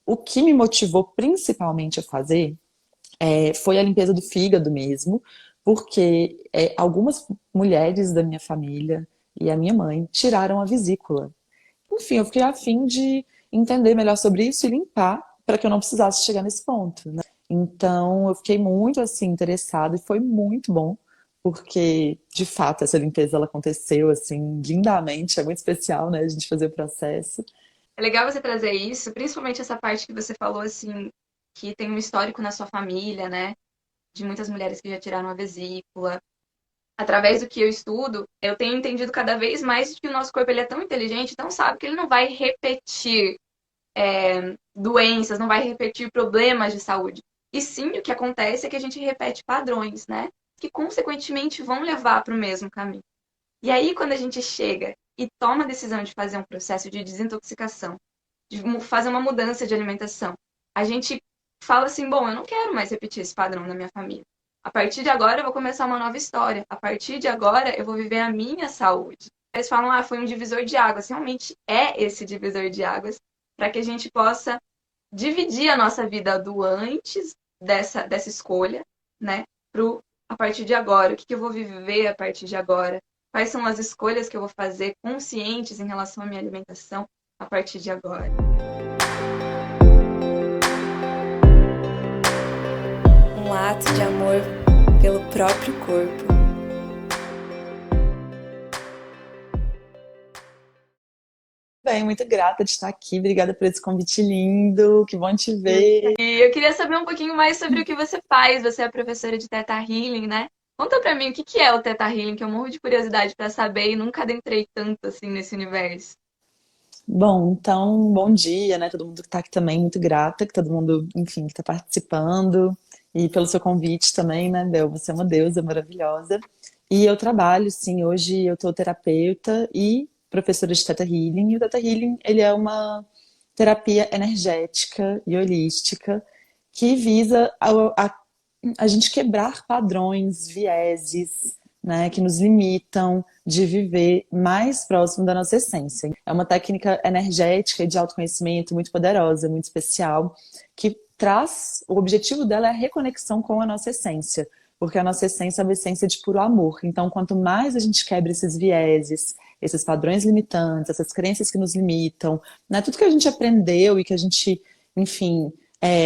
o que me motivou principalmente a fazer foi a limpeza do fígado mesmo, porque algumas mulheres da minha família e a minha mãe tiraram a vesícula. Enfim, eu fiquei a fim de entender melhor sobre isso e limpar para que eu não precisasse chegar nesse ponto, né? Então, eu fiquei muito assim interessada e foi muito bom, porque de fato essa limpeza ela aconteceu assim lindamente, é muito especial, né, a gente fazer o processo. É legal você trazer isso, principalmente essa parte que você falou, assim, que tem um histórico na sua família, né? De muitas mulheres que já tiraram a vesícula. Através do que eu estudo, eu tenho entendido cada vez mais que o nosso corpo ele é tão inteligente, tão sábio, que ele não vai repetir doenças, não vai repetir problemas de saúde. E sim, o que acontece é que a gente repete padrões, né? Que consequentemente vão levar para o mesmo caminho. E aí, quando a gente chega e toma a decisão de fazer um processo de desintoxicação, de fazer uma mudança de alimentação, a gente fala assim: bom, eu não quero mais repetir esse padrão na minha família. A partir de agora eu vou começar uma nova história. A partir de agora eu vou viver a minha saúde. Eles falam: ah, foi um divisor de águas. Realmente é esse divisor de águas para que a gente possa dividir a nossa vida do antes dessa escolha, né? Pro a partir de agora. O que eu vou viver a partir de agora? Quais são as escolhas que eu vou fazer conscientes em relação à minha alimentação a partir de agora? Um ato de amor pelo próprio corpo. Bem, muito grata de estar aqui, obrigada por esse convite lindo, que bom te ver. E eu queria saber um pouquinho mais sobre o que você faz. Você é professora de Theta Healing, né? Conta pra mim o que é o Theta Healing, que eu morro de curiosidade pra saber e nunca adentrei tanto assim nesse universo. Bom, então, bom dia, né? Todo mundo que está aqui também, muito grata, que todo mundo, enfim, que está participando. E pelo seu convite também, né, Bel? Você é uma deusa maravilhosa. E eu trabalho, sim, hoje eu estou terapeuta e professora de Theta Healing. E o Theta Healing, ele é uma terapia energética e holística que visa a gente quebrar padrões, vieses, né, que nos limitam de viver mais próximo da nossa essência. É uma técnica energética e de autoconhecimento muito poderosa, muito especial, que traz, o objetivo dela é a reconexão com a nossa essência, porque a nossa essência é uma essência de puro amor. Então, quanto mais a gente quebra esses vieses, esses padrões limitantes, essas crenças que nos limitam, né, tudo que a gente aprendeu e que a gente, enfim,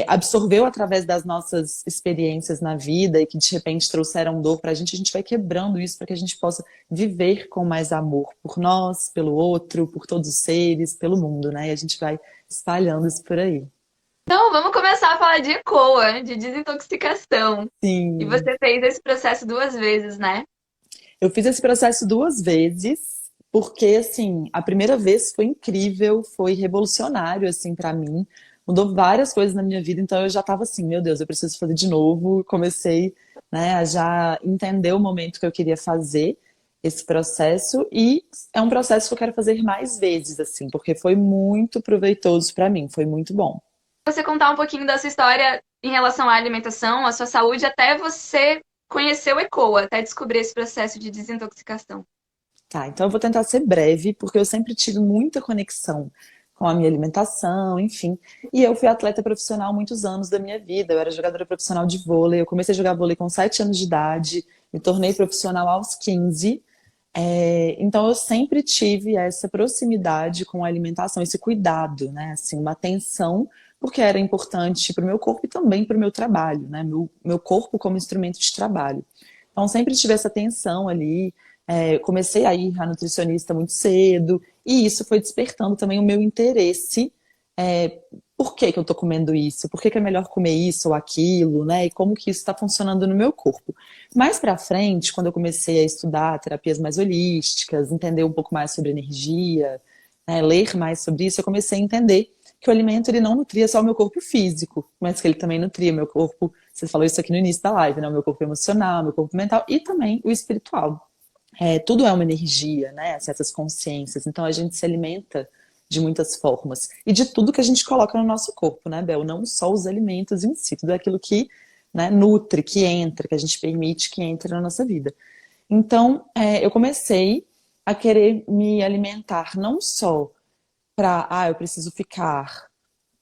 absorveu através das nossas experiências na vida e que de repente trouxeram dor para a gente vai quebrando isso para que a gente possa viver com mais amor por nós, pelo outro, por todos os seres, pelo mundo, né? E a gente vai espalhando isso por aí. Então, vamos começar a falar de ECOA, de desintoxicação. E Sim, você fez esse processo 2 vezes, né? eu fiz esse processo 2 vezes. Porque, assim, a primeira vez foi incrível, foi revolucionário, assim, para mim. Mudou várias coisas na minha vida, então eu já tava assim, meu Deus, eu preciso fazer de novo. Comecei, né, a já entender o momento que eu queria fazer esse processo e é um processo que eu quero fazer mais vezes, assim, porque foi muito proveitoso para mim, foi muito bom. Você contar um pouquinho da sua história em relação à alimentação, à sua saúde, até você conhecer o ECOA, até descobrir esse processo de desintoxicação. Tá, então eu vou tentar ser breve, porque eu sempre tive muita conexão com a minha alimentação, enfim. E eu fui atleta profissional muitos anos da minha vida. Eu era jogadora profissional de vôlei. Eu comecei a jogar vôlei com 7 anos de idade, me tornei profissional aos 15. Então eu sempre tive essa proximidade com a alimentação, esse cuidado, né? Assim, uma atenção, porque era importante para o meu corpo e também para o meu trabalho, né? Meu corpo como instrumento de trabalho. Então sempre tive essa atenção ali. Comecei a ir à nutricionista muito cedo, e isso foi despertando também o meu interesse. Por que que eu tô comendo isso? Por que que é melhor comer isso ou aquilo, né? E como que isso está funcionando no meu corpo? Mais pra frente, quando eu comecei a estudar terapias mais holísticas, entender um pouco mais sobre energia, né, ler mais sobre isso, eu comecei a entender que o alimento ele não nutria só o meu corpo físico, mas que ele também nutria o meu corpo. Você falou isso aqui no início da live, né? O meu corpo emocional, o meu corpo mental e também o espiritual. Tudo é uma energia, né? Essas consciências. Então a gente se alimenta de muitas formas. E de tudo que a gente coloca no nosso corpo, né, Bel? Não só os alimentos em si, tudo aquilo que, né, nutre, que entra, que a gente permite que entre na nossa vida. Então, eu comecei a querer me alimentar não só para, eu preciso ficar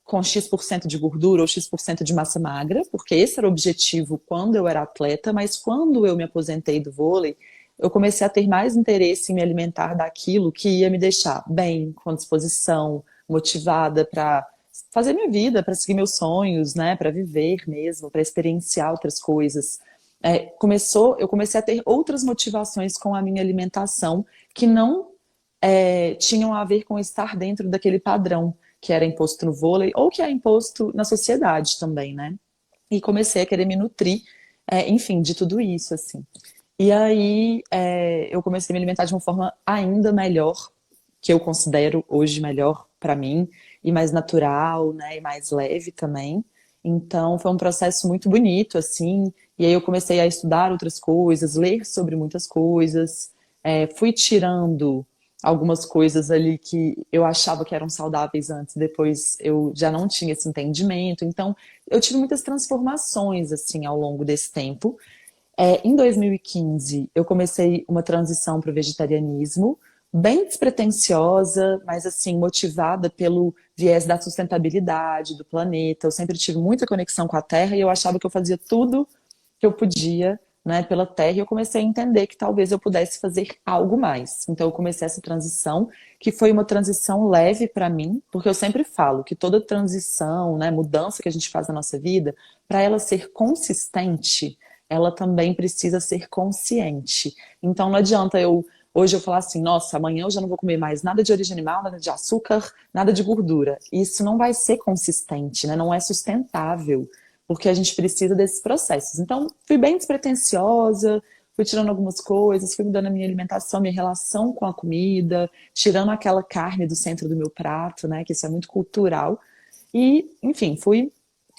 com X% de gordura ou X% de massa magra, porque esse era o objetivo quando eu era atleta, mas quando eu me aposentei do vôlei, eu comecei a ter mais interesse em me alimentar daquilo que ia me deixar bem, com disposição, motivada para fazer minha vida, para seguir meus sonhos, né, para viver mesmo, para experienciar outras coisas. Eu comecei a ter outras motivações com a minha alimentação que não tinham a ver com estar dentro daquele padrão que era imposto no vôlei ou que é imposto na sociedade também, né? E comecei a querer me nutrir, enfim, de tudo isso, assim. E aí eu comecei a me alimentar de uma forma ainda melhor, que eu considero hoje melhor para mim, e mais natural, né, e mais leve também. Então foi um processo muito bonito, assim, e aí eu comecei a estudar outras coisas, ler sobre muitas coisas, fui tirando algumas coisas ali que eu achava que eram saudáveis antes, depois eu já não tinha esse entendimento. Então eu tive muitas transformações, assim, ao longo desse tempo. Em 2015, eu comecei uma transição para o vegetarianismo, bem despretensiosa, mas assim, motivada pelo viés da sustentabilidade do planeta. Eu sempre tive muita conexão com a Terra e eu achava que eu fazia tudo que eu podia, né, pela Terra, e eu comecei a entender que talvez eu pudesse fazer algo mais. Então eu comecei essa transição, que foi uma transição leve para mim, porque eu sempre falo que toda transição, né, mudança que a gente faz na nossa vida, para ela ser consistente, ela também precisa ser consciente. Então não adianta hoje eu falar assim, nossa, amanhã eu já não vou comer mais nada de origem animal, nada de açúcar, nada de gordura. Isso não vai ser consistente, né? Não é sustentável, porque a gente precisa desses processos. Então, fui bem despretensiosa, fui tirando algumas coisas, fui mudando a minha alimentação, minha relação com a comida, tirando aquela carne do centro do meu prato, né? Que isso é muito cultural. E, enfim, fui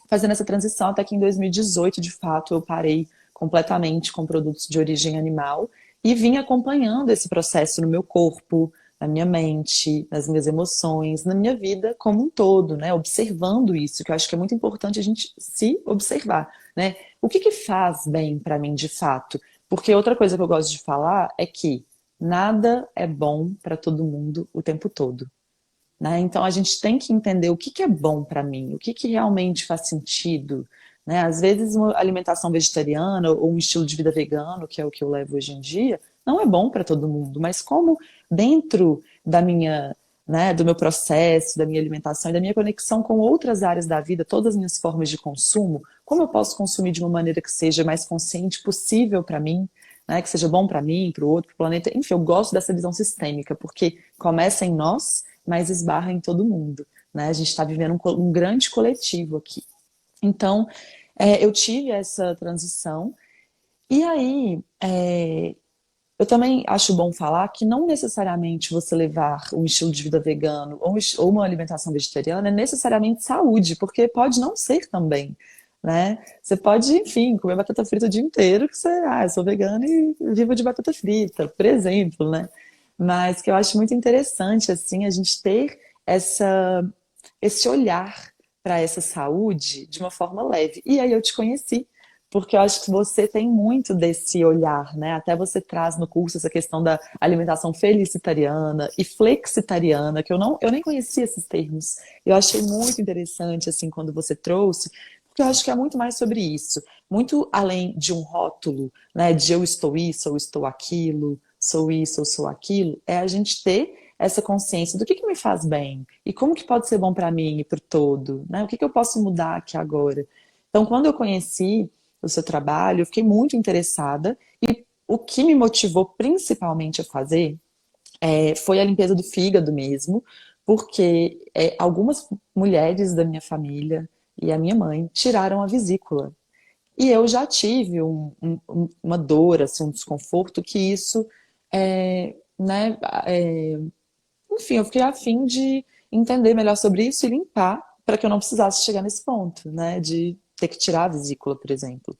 fazendo essa transição até que em 2018, de fato, eu parei completamente com produtos de origem animal e vim acompanhando esse processo no meu corpo, na minha mente, nas minhas emoções, na minha vida como um todo, né? Observando isso, que eu acho que é muito importante a gente se observar, né? O que que faz bem para mim de fato? Porque outra coisa que eu gosto de falar é que nada é bom para todo mundo o tempo todo, né? Então a gente tem que entender o que que é bom para mim, o que que realmente faz sentido, né? Às vezes uma alimentação vegetariana ou um estilo de vida vegano, que é o que eu levo hoje em dia, não é bom para todo mundo, mas como dentro da minha, né, do meu processo, da minha alimentação e da minha conexão com outras áreas da vida, todas as minhas formas de consumo, como eu posso consumir de uma maneira que seja mais consciente possível para mim, né, que seja bom para mim, para o outro, para o planeta. Enfim, eu gosto dessa visão sistêmica, porque começa em nós, mas esbarra em todo mundo, né? A gente está vivendo um grande coletivo aqui. Então, eu tive essa transição, e aí eu também acho bom falar que não necessariamente você levar um estilo de vida vegano ou uma alimentação vegetariana é necessariamente saúde, porque pode não ser também, né? Você pode, enfim, comer batata frita o dia inteiro, que você, eu sou vegana e vivo de batata frita, por exemplo, né? Mas que eu acho muito interessante, assim, a gente ter esse olhar para essa saúde de uma forma leve. E aí eu te conheci, porque eu acho que você tem muito desse olhar, né? Até você traz no curso essa questão da alimentação felicitariana e flexitariana, que eu nem conhecia esses termos. Eu achei muito interessante, assim, quando você trouxe, porque eu acho que é muito mais sobre isso. Muito além de um rótulo, né? De eu estou isso, ou estou aquilo, sou isso, ou sou aquilo, é a gente ter essa consciência do que me faz bem e como que pode ser bom para mim e para o todo, né? O que eu posso mudar aqui agora? Então, quando eu conheci o seu trabalho, eu fiquei muito interessada e o que me motivou principalmente a fazer foi a limpeza do fígado mesmo, porque algumas mulheres da minha família e a minha mãe tiraram a vesícula. E eu já tive uma dor, assim, um desconforto que isso, né, enfim, eu fiquei a fim de entender melhor sobre isso e limpar para que eu não precisasse chegar nesse ponto, né, de ter que tirar a vesícula, por exemplo.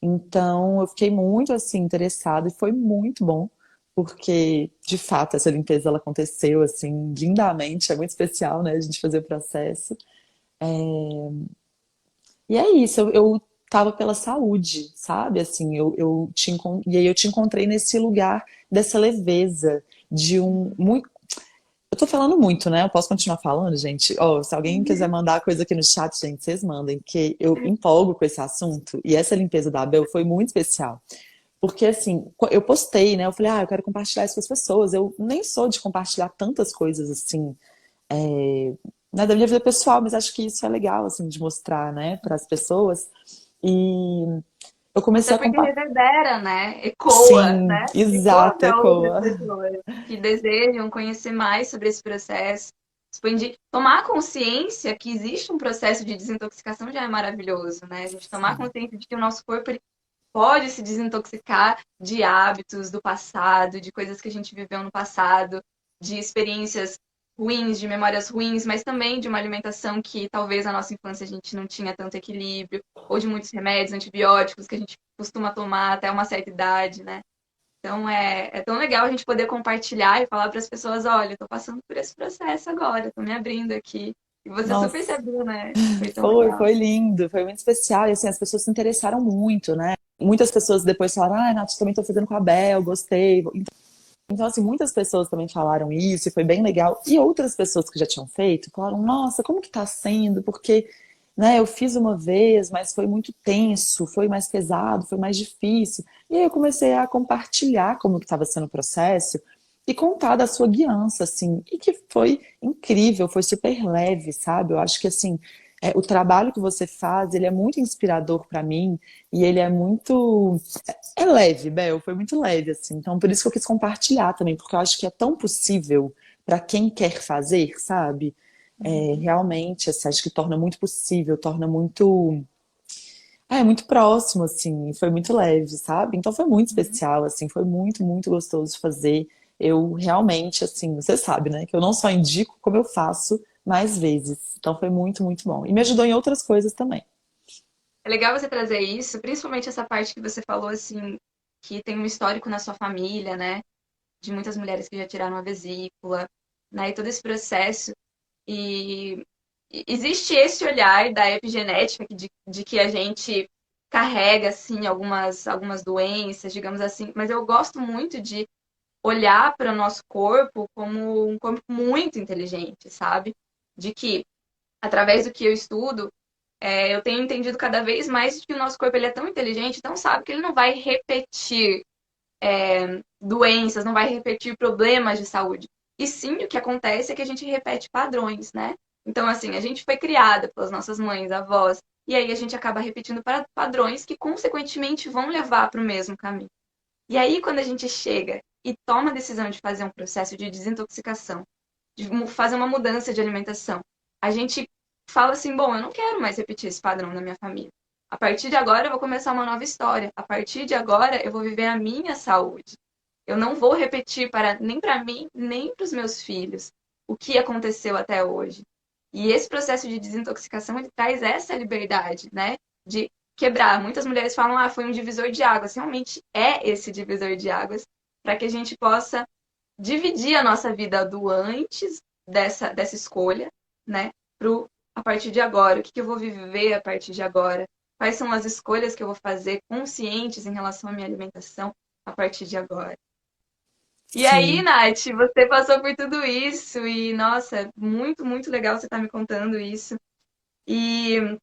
Então, eu fiquei muito, assim, interessada e foi muito bom, porque, de fato, essa limpeza, ela aconteceu, assim, lindamente, é muito especial, né, a gente fazer o processo. E é isso, eu tava pela saúde, sabe? Assim, e aí eu te encontrei nesse lugar dessa leveza, de Eu tô falando muito, né? Eu posso continuar falando, gente? Ó, se alguém quiser mandar coisa aqui no chat, gente, vocês mandem, que eu empolgo com esse assunto. E essa limpeza da Abel foi muito especial. Porque, assim, eu postei, né? Eu falei, eu quero compartilhar isso com as pessoas. Eu nem sou de compartilhar tantas coisas, assim, é, né, da minha vida pessoal, mas acho que isso é legal, assim, de mostrar, né, para as pessoas. E eu Até comecei a porque compartilhar. reverbera, né? Ecoa, Sim, né? Ecoa exato, para outras Ecoa. pessoas que desejam conhecer mais sobre esse processo. Expandir, tomar consciência que existe um processo de desintoxicação já é maravilhoso, né? A gente tomar Sim. consciência de que o nosso corpo ele pode se desintoxicar de hábitos do passado, de coisas que a gente viveu no passado, de experiências ruins, de memórias ruins, mas também de uma alimentação que talvez na nossa infância a gente não tinha tanto equilíbrio, ou de muitos remédios, antibióticos que a gente costuma tomar até uma certa idade, né? Então é tão legal a gente poder compartilhar e falar para as pessoas, olha, eu tô passando por esse processo agora, tô me abrindo aqui. E você super se Nossa, abriu, né? Foi tão legal. foi lindo, foi muito especial. E assim, as pessoas se interessaram muito, né? Muitas pessoas depois falaram, Nath, também tô fazendo com a Bel, gostei. Então, assim, muitas pessoas também falaram isso e foi bem legal. E outras pessoas que já tinham feito falaram, nossa, como que tá sendo? Porque, né, eu fiz uma vez, mas foi muito tenso, foi mais pesado, foi mais difícil. E aí eu comecei a compartilhar como que estava sendo o processo e contar da sua guiança, assim, e que foi incrível, foi super leve, sabe? Eu acho que, assim, o trabalho que você faz, ele é muito inspirador para mim e ele é muito é leve, Bel, foi muito leve, assim. Então, por isso que eu quis compartilhar também, porque eu acho que é tão possível para quem quer fazer, sabe? Realmente, assim, acho que torna muito possível, torna muito. É muito próximo, assim, foi muito leve, sabe? Então foi muito especial, assim, foi muito, muito gostoso de fazer. Eu realmente, assim, você sabe, né? Que eu não só indico, como eu faço mais vezes. Então foi muito, muito bom. E me ajudou em outras coisas também. É legal você trazer isso, principalmente essa parte que você falou, assim, que tem um histórico na sua família, né? De muitas mulheres que já tiraram a vesícula, né? E todo esse processo. E existe esse olhar da epigenética de que a gente carrega, assim, algumas doenças, digamos assim. Mas eu gosto muito de olhar para o nosso corpo como um corpo muito inteligente, sabe? De que, através do que eu estudo, eu tenho entendido cada vez mais que o nosso corpo ele é tão inteligente, tão sábio, que ele não vai repetir doenças, não vai repetir problemas de saúde. E sim, o que acontece é que a gente repete padrões, né? Então, assim, a gente foi criada pelas nossas mães, avós, e aí a gente acaba repetindo padrões que, consequentemente, vão levar para o mesmo caminho. E aí, quando a gente chega e toma a decisão de fazer um processo de desintoxicação, de fazer uma mudança de alimentação, a gente fala assim: bom, eu não quero mais repetir esse padrão na minha família. A partir de agora, eu vou começar uma nova história. A partir de agora, eu vou viver a minha saúde. Eu não vou repetir nem para mim, nem para os meus filhos o que aconteceu até hoje. E esse processo de desintoxicação ele traz essa liberdade, né? De quebrar. Muitas mulheres falam, foi um divisor de águas. Realmente é esse divisor de águas para que a gente possa dividir a nossa vida do antes dessa escolha, né? Pro a partir de agora. O que eu vou viver a partir de agora? Quais são as escolhas que eu vou fazer conscientes em relação à minha alimentação a partir de agora? E aí, Sim. Nath, você passou por tudo isso e, nossa, muito, muito legal você estar me contando isso. E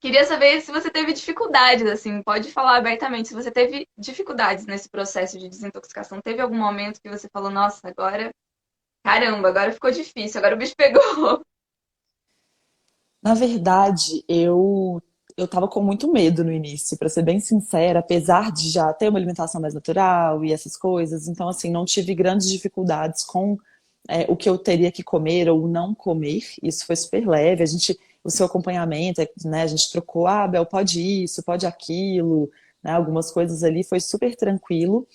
queria saber se você teve dificuldades, assim, pode falar abertamente, se você teve dificuldades nesse processo de desintoxicação. Teve algum momento que você falou, nossa, agora, caramba, agora ficou difícil, agora o bicho pegou. Na verdade, eu tava com muito medo no início, pra ser bem sincera, apesar de já ter uma alimentação mais natural e essas coisas, então assim, não tive grandes dificuldades com o que eu teria que comer ou não comer. Isso foi super leve. O seu acompanhamento, né, a gente trocou, Bel, pode isso, pode aquilo, né, algumas coisas ali, foi super tranquilo.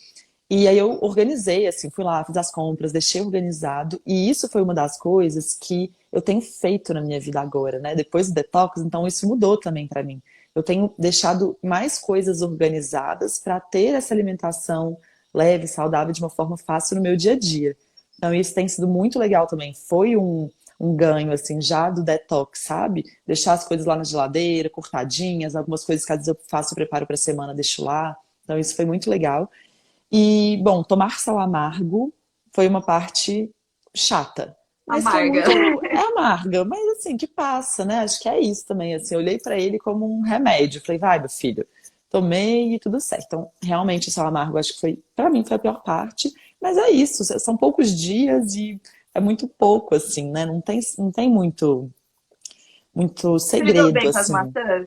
E aí eu organizei, assim, fui lá, fiz as compras, deixei organizado, e isso foi uma das coisas que eu tenho feito na minha vida agora, né? Depois do detox, então isso mudou também pra mim. Eu tenho deixado mais coisas organizadas para ter essa alimentação leve, saudável, de uma forma fácil no meu dia a dia. Então isso tem sido muito legal também. Foi um ganho, assim, já do detox, sabe? Deixar as coisas lá na geladeira, cortadinhas, algumas coisas que às vezes eu faço, preparo pra semana, deixo lá. Então isso foi muito legal. E, bom, tomar sal amargo foi uma parte chata, Mas foi Amarga. muito. É amarga, mas assim, que passa, né? Acho que é isso também. Assim, eu olhei pra ele como um remédio. Falei, vai, meu filho, tomei e tudo certo. Então, realmente, o sal amargo, acho que foi, pra mim, foi a pior parte. Mas é isso, são poucos dias e é muito pouco, assim, né? Não tem muito Você lidou segredo, bem com as assim. maçãs?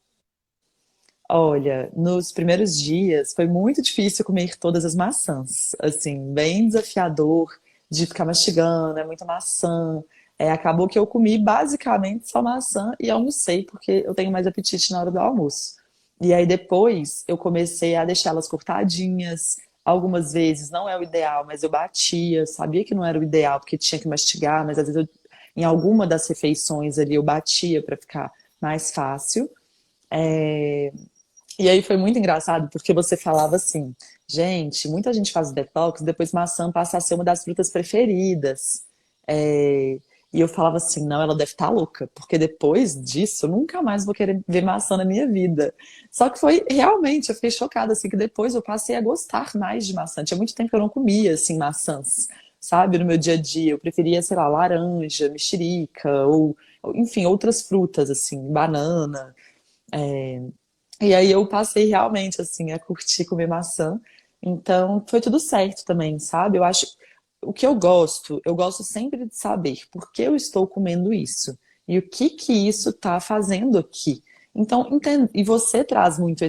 Olha, nos primeiros dias foi muito difícil comer todas as maçãs. Assim, bem desafiador de ficar mastigando, é muita maçã. Acabou que eu comi basicamente só maçã e almocei, porque eu tenho mais apetite na hora do almoço. E aí depois eu comecei a deixá-las cortadinhas. Algumas vezes não é o ideal, mas eu batia. Sabia que não era o ideal, porque tinha que mastigar, mas às vezes em alguma das refeições ali eu batia para ficar mais fácil. É, e aí foi muito engraçado porque você falava assim, gente, muita gente faz detox, depois maçã passa a ser uma das frutas preferidas. É, E eu falava assim, não, ela deve estar louca, porque depois disso eu nunca mais vou querer ver maçã na minha vida. Só que foi realmente, eu fiquei chocada assim que depois eu passei a gostar mais de maçã. Tinha muito tempo que eu não comia assim maçãs, sabe, no meu dia a dia. Eu preferia, sei lá, laranja, mexerica enfim, outras frutas assim, banana. E aí eu passei realmente assim a curtir comer maçã. Então foi tudo certo também, sabe? Eu acho o que eu gosto sempre de saber por que eu estou comendo isso e o que que isso está fazendo aqui. Então, e você traz muito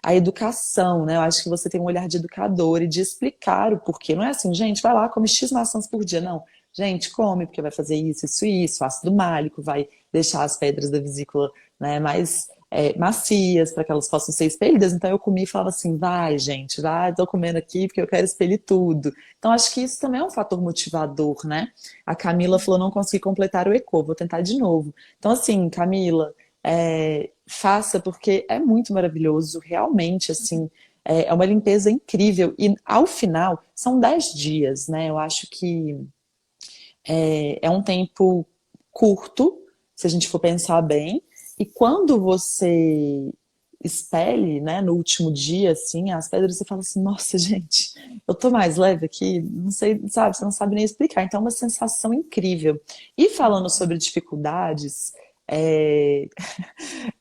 a educação, né? Eu acho que você tem um olhar de educador e de explicar o porquê. Não é assim, gente, vai lá, come X maçãs por dia. Não. Gente, come, porque vai fazer isso, ácido málico, vai deixar as pedras da vesícula, né, mais macias, para que elas possam ser expelidas. Então eu comi e falava assim: vai, gente, vai, tô comendo aqui porque eu quero expelir tudo. Então acho que isso também é um fator motivador, né? A Camila falou: não consegui completar o ECO, vou tentar de novo. Então, assim, Camila, faça porque é muito maravilhoso, realmente, assim. É uma limpeza incrível. E ao final, são 10 dias, né? Eu acho que é um tempo curto, se a gente for pensar bem, e quando você expele, né, no último dia, assim, as pedras, você fala assim, nossa, gente, eu tô mais leve aqui, não sei, sabe, você não sabe nem explicar, então é uma sensação incrível. E falando sobre dificuldades, é,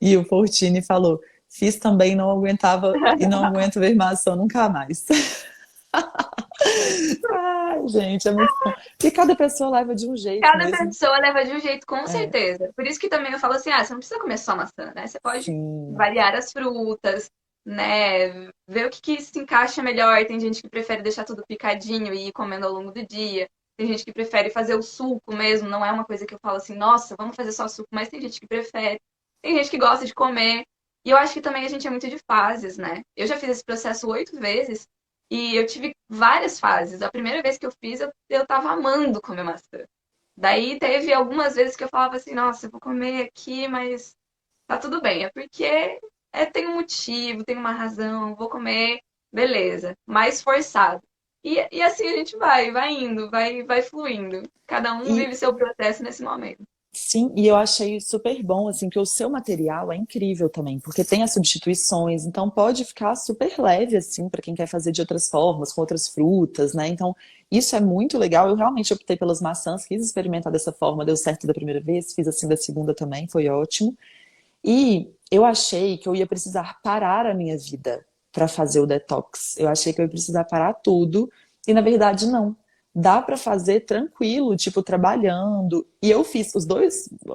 e o Fortini falou, fiz também, não aguentava, e não aguento ver maçã nunca mais. Ai, gente, é muito bom. Porque cada pessoa leva de um jeito Cada mesmo. pessoa leva de um jeito, com É, certeza. Por isso que também eu falo assim, você não precisa comer só maçã, né? Você pode sim. variar as frutas, né? Ver o que se encaixa melhor. Tem gente que prefere deixar tudo picadinho e ir comendo ao longo do dia. Tem gente que prefere fazer o suco mesmo. Não é uma coisa que eu falo assim, nossa, vamos fazer só suco. Mas tem gente que prefere. Tem gente que gosta de comer. E eu acho que também a gente é muito de fases, né? Eu já fiz esse processo 8 vezes e eu tive várias fases. A primeira vez que eu fiz, eu tava amando comer maçã. Daí teve algumas vezes que eu falava assim, nossa, eu vou comer aqui, mas tá tudo bem. É porque tem um motivo, tem uma razão, vou comer, beleza. Mais forçado. E assim a gente vai indo, vai fluindo. Cada um E vive seu processo nesse momento. sim, e eu achei super bom, assim, que o seu material é incrível também, porque tem as substituições, então pode ficar super leve, assim, para quem quer fazer de outras formas, com outras frutas, né? Então, isso é muito legal. Eu realmente optei pelas maçãs, quis experimentar dessa forma, deu certo da primeira vez, fiz assim da segunda também, foi ótimo. E eu achei que eu ia precisar parar a minha vida para fazer o detox. Eu achei que eu ia precisar parar tudo, e na verdade não. Dá para fazer tranquilo, tipo trabalhando. E eu fiz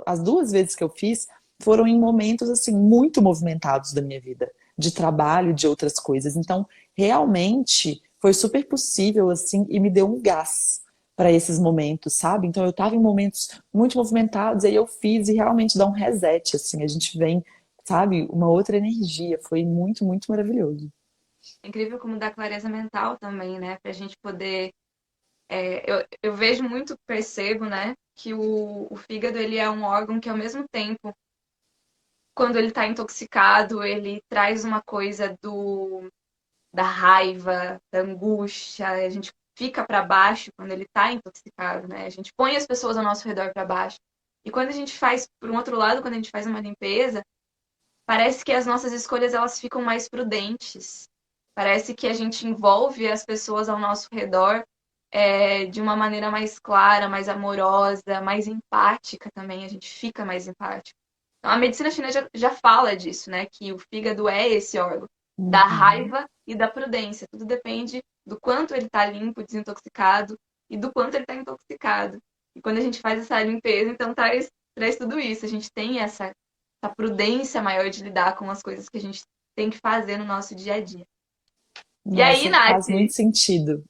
as duas vezes que eu fiz foram em momentos assim muito movimentados da minha vida, de trabalho, de outras coisas. Então, realmente foi super possível assim e me deu um gás para esses momentos, sabe? Então eu estava em momentos muito movimentados, aí eu fiz e realmente dá um reset, assim, a gente vem, sabe, uma outra energia. Foi muito, muito maravilhoso. É incrível como dá clareza mental também, né? Pra gente poder. Eu vejo muito, percebo, né? Que o fígado ele é um órgão que ao mesmo tempo, quando ele está intoxicado, ele traz uma coisa da raiva, da angústia, a gente fica para baixo quando ele está intoxicado, né? A gente põe as pessoas ao nosso redor para baixo. E quando a gente faz, por um outro lado, quando a gente faz uma limpeza, parece que as nossas escolhas elas ficam mais prudentes. Parece que a gente envolve as pessoas ao nosso redor de uma maneira mais clara, mais amorosa, mais empática também. A gente fica mais empático. Então, a medicina chinesa já fala disso, né? Que o fígado é esse órgão da Uhum. raiva e da prudência. Tudo depende do quanto ele está limpo, desintoxicado e do quanto ele está intoxicado. E quando a gente faz essa limpeza, então traz tudo isso. A gente tem essa prudência maior de lidar com as coisas que a gente tem que fazer no nosso dia a dia. E aí, Nossa, Nath, faz muito sentido.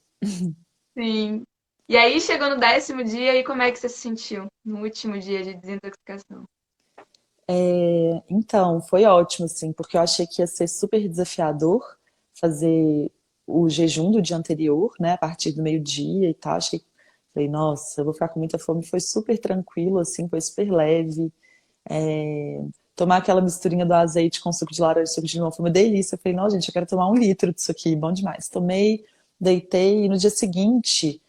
sim. E aí chegou no 10º dia e como é que você se sentiu no último dia de desintoxicação? Então, foi ótimo, assim, porque eu achei que ia ser super desafiador fazer o jejum do dia anterior, né, a partir do meio-dia e tal. Falei, nossa, eu vou ficar com muita fome. Foi super tranquilo, assim, foi super leve. É, tomar aquela misturinha do azeite com suco de laranja, suco de limão, foi uma delícia. Eu falei, não, gente, eu quero tomar 1 litro disso aqui, bom demais. Tomei, deitei, e no dia seguinte,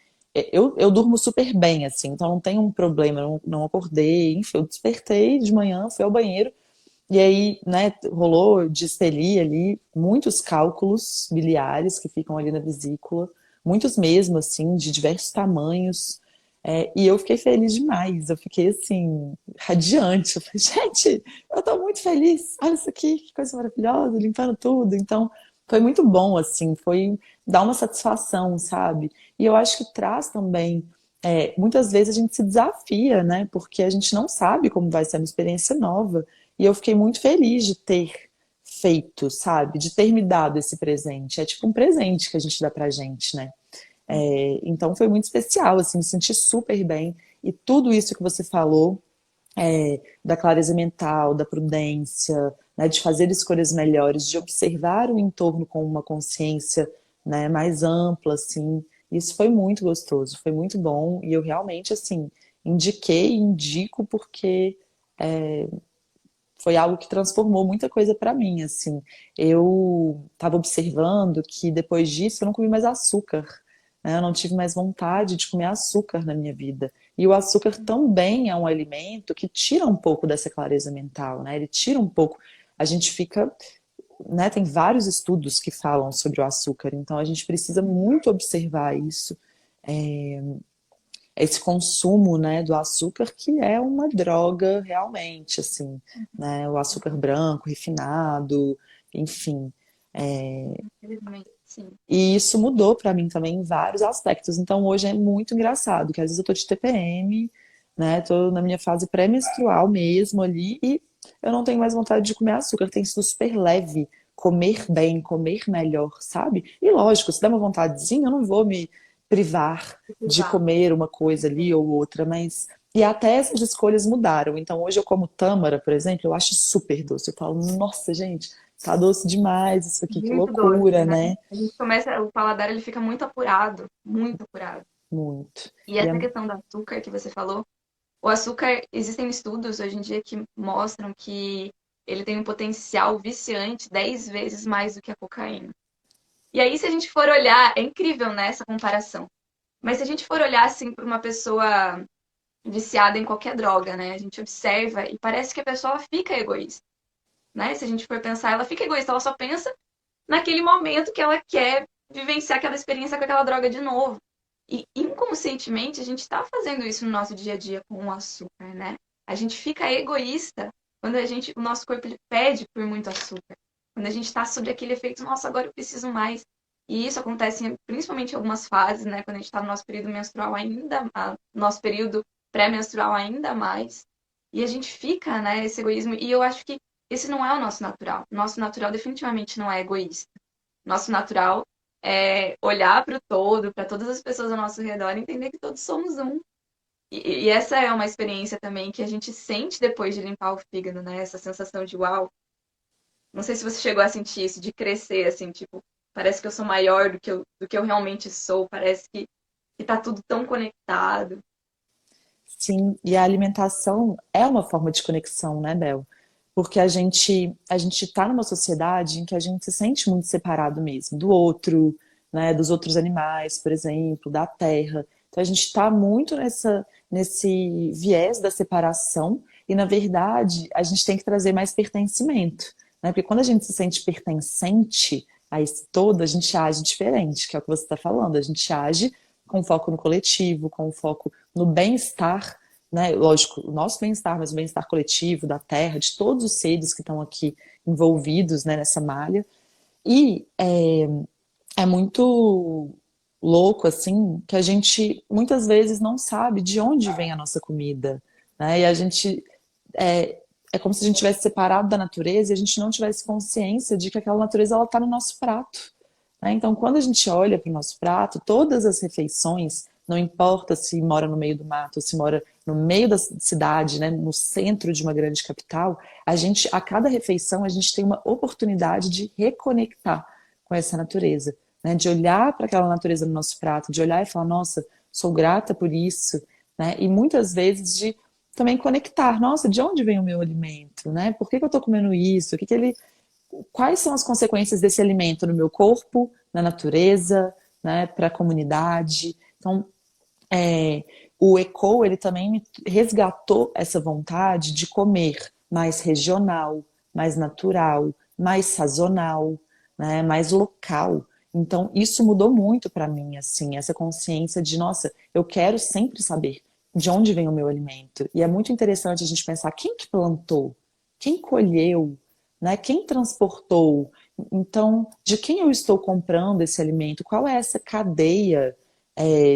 eu durmo super bem, assim, então não tem um problema, não acordei, enfim, eu despertei de manhã, fui ao banheiro, e aí, né, rolou distelia ali, muitos cálculos biliares que ficam ali na vesícula, muitos mesmo, assim, de diversos tamanhos. E eu fiquei feliz demais, eu fiquei assim, radiante. Eu falei, gente, eu tô muito feliz, olha isso aqui, que coisa maravilhosa, limpando tudo. Então, foi muito bom, assim, foi dar uma satisfação, sabe? E eu acho que traz também, muitas vezes a gente se desafia, né? Porque a gente não sabe como vai ser uma experiência nova. E eu fiquei muito feliz de ter feito, sabe? De ter me dado esse presente. É tipo um presente que a gente dá pra gente, né? Então foi muito especial, assim, me senti super bem. E tudo isso que você falou, da clareza mental, da prudência, né, de fazer escolhas melhores, de observar o entorno com uma consciência, né, mais ampla, assim, isso foi muito gostoso, foi muito bom. E eu realmente, assim, indiquei, indico porque foi algo que transformou muita coisa para mim, assim. Eu estava observando que depois disso eu não comi mais açúcar, né? Eu não tive mais vontade de comer açúcar na minha vida. E o açúcar também é um alimento que tira um pouco dessa clareza mental, né? Ele tira um pouco. A gente fica, né? Tem vários estudos que falam sobre o açúcar, então a gente precisa muito observar isso. Esse consumo, né, do açúcar, que é uma droga realmente, assim, né, o açúcar branco, refinado, enfim. Infelizmente, sim. E isso mudou para mim também em vários aspectos. Então hoje é muito engraçado, que às vezes eu tô de TPM, né, tô na minha fase pré-menstrual mesmo ali, e eu não tenho mais vontade de comer açúcar, tem sido super leve. Comer bem, comer melhor, sabe? E lógico, se der uma vontadezinha, eu não vou me privar de Exato. comer uma coisa ali ou outra, mas. E até essas escolhas mudaram. Então, hoje eu como tâmara, por exemplo, eu acho super doce. Eu falo, nossa, gente, tá doce demais isso aqui, que Muito doce, loucura, né? né? A gente começa, o paladar ele fica muito apurado, muito apurado. Muito. E E é, essa questão do açúcar que você falou, o açúcar, existem estudos hoje em dia que mostram que ele tem um potencial viciante 10 vezes mais do que a cocaína. E aí, se a gente for olhar, é incrível, né, essa comparação. Mas se a gente for olhar, assim, para uma pessoa viciada em qualquer droga, né, a gente observa e parece que a pessoa fica egoísta, né? Se a gente for pensar, ela fica egoísta, ela só pensa naquele momento que ela quer vivenciar aquela experiência com aquela droga de novo. E inconscientemente a gente está fazendo isso no nosso dia a dia com o açúcar, né? A gente fica egoísta quando o nosso corpo ele pede por muito açúcar. Quando a gente está sob aquele efeito, nossa, agora eu preciso mais. E isso acontece principalmente em algumas fases, né? Quando a gente está no nosso período menstrual ainda, nosso período pré-menstrual ainda mais. E a gente fica, né, esse egoísmo. E eu acho que esse não é o nosso natural. Nosso natural definitivamente não é egoísta. Nosso natural é olhar para o todo, para todas as pessoas ao nosso redor e entender que todos somos um. E essa é uma experiência também que a gente sente depois de limpar o fígado, né? Essa sensação de uau. Não sei se você chegou a sentir isso, de crescer, assim, tipo, parece que eu sou maior do que eu realmente sou, parece que tá tudo tão conectado. sim, e a alimentação é uma forma de conexão, né, Bel? Porque a gente está numa sociedade em que a gente se sente muito separado mesmo do outro, né, dos outros animais, por exemplo, da terra. Então a gente está muito nesse viés da separação e, na verdade, a gente tem que trazer mais pertencimento, né? Porque quando a gente se sente pertencente a esse todo, a gente age diferente, que é o que você está falando. A gente age com foco no coletivo, com foco no bem-estar, né? Lógico, o nosso bem-estar, mas o bem-estar coletivo, da terra, de todos os seres que estão aqui envolvidos, né, nessa malha. E é muito louco, assim, que a gente muitas vezes não sabe de onde vem a nossa comida, né? E a gente é como se a gente tivesse separado da natureza e a gente não tivesse consciência de que aquela natureza ela está no nosso prato, né? Então, quando a gente olha para o nosso prato, todas as refeições, não importa se mora no meio do mato, ou se mora no meio da cidade, né, no centro de uma grande capital, a cada refeição, a gente tem uma oportunidade de reconectar com essa natureza, né, de olhar para aquela natureza no nosso prato, de olhar e falar, nossa, sou grata por isso, né, e muitas vezes de também conectar, nossa, de onde vem o meu alimento, né? Por que que eu estou comendo isso? Quais são as consequências desse alimento no meu corpo, na natureza, né, para a comunidade? Então, o Eco, ele também me resgatou essa vontade de comer mais regional, mais natural, mais sazonal, né, mais local. Então, isso mudou muito para mim, assim, essa consciência de, nossa, eu quero sempre saber de onde vem o meu alimento. E é muito interessante a gente pensar quem que plantou, quem colheu, né, quem transportou. Então, de quem eu estou comprando esse alimento? Qual é essa cadeia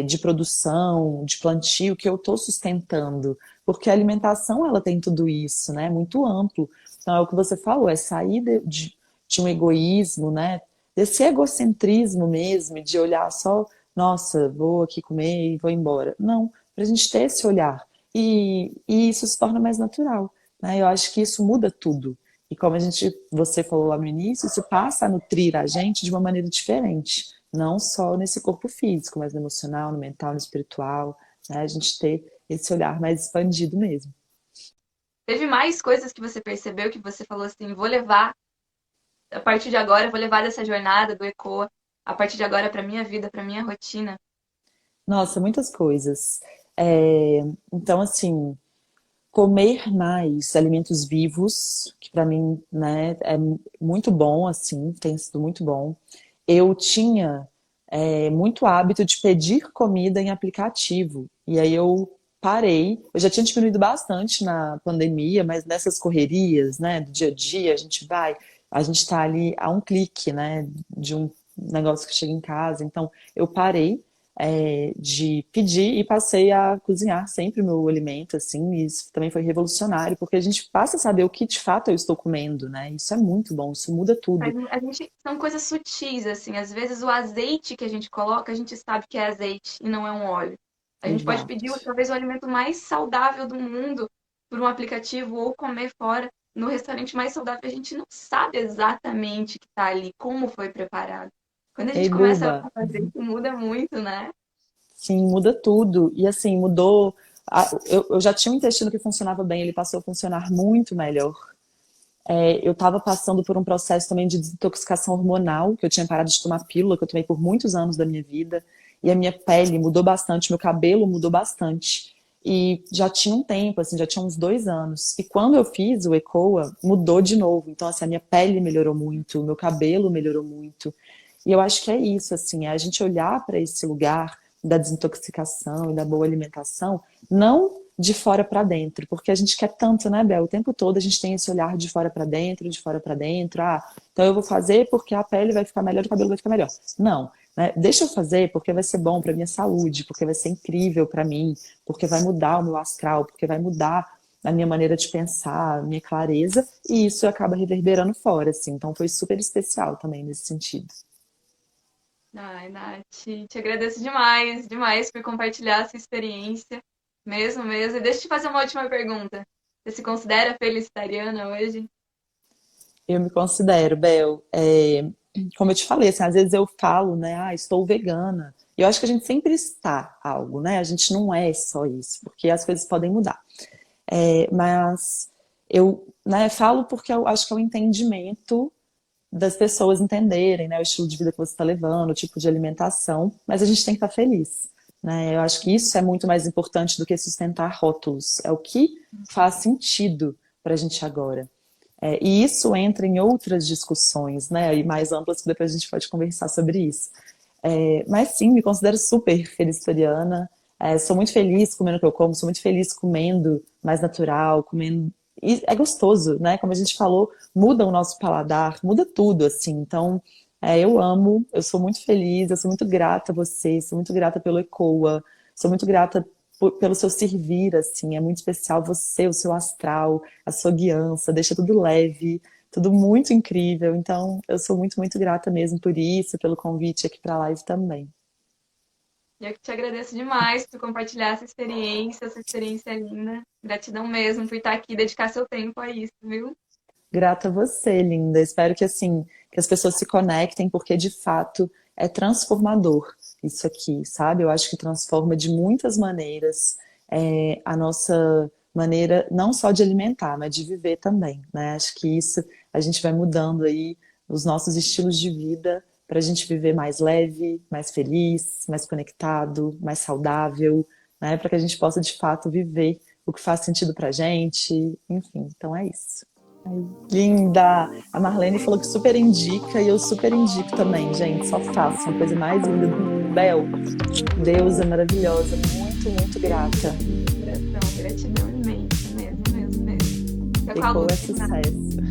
de produção, de plantio que eu estou sustentando? Porque a alimentação ela tem tudo isso, né? Muito amplo. Então é o que você falou, é sair de um egoísmo, né? Desse egocentrismo mesmo, de olhar só, nossa, vou aqui comer e vou embora. Não, para a gente ter esse olhar. E isso se torna mais natural, né? Eu acho que isso muda tudo. E como você falou lá no início, isso passa a nutrir a gente de uma maneira diferente. Não só nesse corpo físico, mas no emocional, no mental, no espiritual, né? A gente ter esse olhar mais expandido mesmo. Teve mais coisas que você percebeu que você falou assim, vou levar, a partir de agora, vou levar dessa jornada do ECOA, a partir de agora para minha vida, para minha rotina? Nossa, muitas coisas. Então, assim, comer mais alimentos vivos, que para mim, né, é muito bom, assim, tem sido muito bom. Eu tinha muito hábito de pedir comida em aplicativo. E aí eu parei. Eu já tinha diminuído bastante na pandemia, mas nessas correrias, né, do dia a dia, a gente está ali a um clique, né, de um negócio que chega em casa. Então eu parei de pedir e passei a cozinhar sempre o meu alimento, assim, e isso também foi revolucionário, porque a gente passa a saber o que de fato eu estou comendo, né? Isso é muito bom, isso muda tudo. São coisas sutis, assim. Às vezes o azeite que a gente coloca, a gente sabe que é azeite e não é um óleo. A gente pode pedir Exato. talvez o alimento mais saudável do mundo por um aplicativo ou comer fora no restaurante mais saudável. A gente não sabe exatamente o que está ali, como foi preparado. Quando a Ei, gente começa Buba, a fazer isso, muda muito, né? sim, muda tudo. E assim, mudou. Eu já tinha um intestino que funcionava bem, ele passou a funcionar muito melhor. Eu estava passando por um processo também de desintoxicação hormonal, que eu tinha parado de tomar pílula, que eu tomei por muitos anos da minha vida. E a minha pele mudou bastante, meu cabelo mudou bastante. E já tinha um tempo, assim, já tinha uns 2 anos. E quando eu fiz o ECOA, mudou de novo. Então, assim, a minha pele melhorou muito, o meu cabelo melhorou muito. E eu acho que é isso, assim, é a gente olhar para esse lugar da desintoxicação e da boa alimentação, não de fora para dentro, porque a gente quer tanto, né, Bel? O tempo todo a gente tem esse olhar de fora para dentro, de fora para dentro. Ah, então eu vou fazer porque a pele vai ficar melhor, o cabelo vai ficar melhor. Não, né? Deixa eu fazer porque vai ser bom para minha saúde, porque vai ser incrível para mim, porque vai mudar o meu astral, porque vai mudar a minha maneira de pensar, a minha clareza, e isso acaba reverberando fora, assim. Então foi super especial também nesse sentido. Ai, Nath, te agradeço demais, demais por compartilhar essa experiência. Mesmo, mesmo. E deixa eu te fazer uma última pergunta. Você se considera felicitariana hoje? Eu me considero, Bel, como eu te falei, assim, às vezes eu falo, né, estou vegana. E eu acho que a gente sempre está algo, né? A gente não é só isso, porque as coisas podem mudar. Mas eu, né, falo porque eu acho que é o entendimento das pessoas entenderem, né, o estilo de vida que você está levando, o tipo de alimentação, mas a gente tem que estar feliz, né? Eu acho que isso é muito mais importante do que sustentar rótulos. É o que faz sentido para a gente agora. E isso entra em outras discussões, né, e mais amplas, que depois a gente pode conversar sobre isso. Mas sim, me considero super vegetariana. Sou muito feliz comendo o que eu como, sou muito feliz comendo mais natural, comendo. E é gostoso, né? Como a gente falou, muda o nosso paladar, muda tudo, assim. Então, eu amo, eu sou muito feliz, eu sou muito grata a você, sou muito grata pelo ECOA, sou muito grata pelo seu servir, assim. É muito especial você, o seu astral, a sua guiança, deixa tudo leve, tudo muito incrível. Então, eu sou muito, muito grata mesmo por isso, pelo convite aqui para a live também. E eu que te agradeço demais por compartilhar essa experiência linda. Gratidão mesmo por estar aqui e dedicar seu tempo a isso, viu? Grata a você, linda. Espero que assim, que as pessoas se conectem, porque de fato é transformador isso aqui, sabe? Eu acho que transforma de muitas maneiras a nossa maneira não só de alimentar, mas de viver também, né? Acho que isso a gente vai mudando aí os nossos estilos de vida para a gente viver mais leve, mais feliz, mais conectado, mais saudável, né? Para que a gente possa de fato viver o que faz sentido pra gente, enfim. Então é isso. Ai, linda! A Marlene falou que super indica e eu super indico também, gente. Só faço, uma coisa mais linda do mundo. Bel, deusa maravilhosa, muito, muito grata. Gratidão imensa mesmo, mesmo, mesmo. Eu Ficou falo, é sucesso.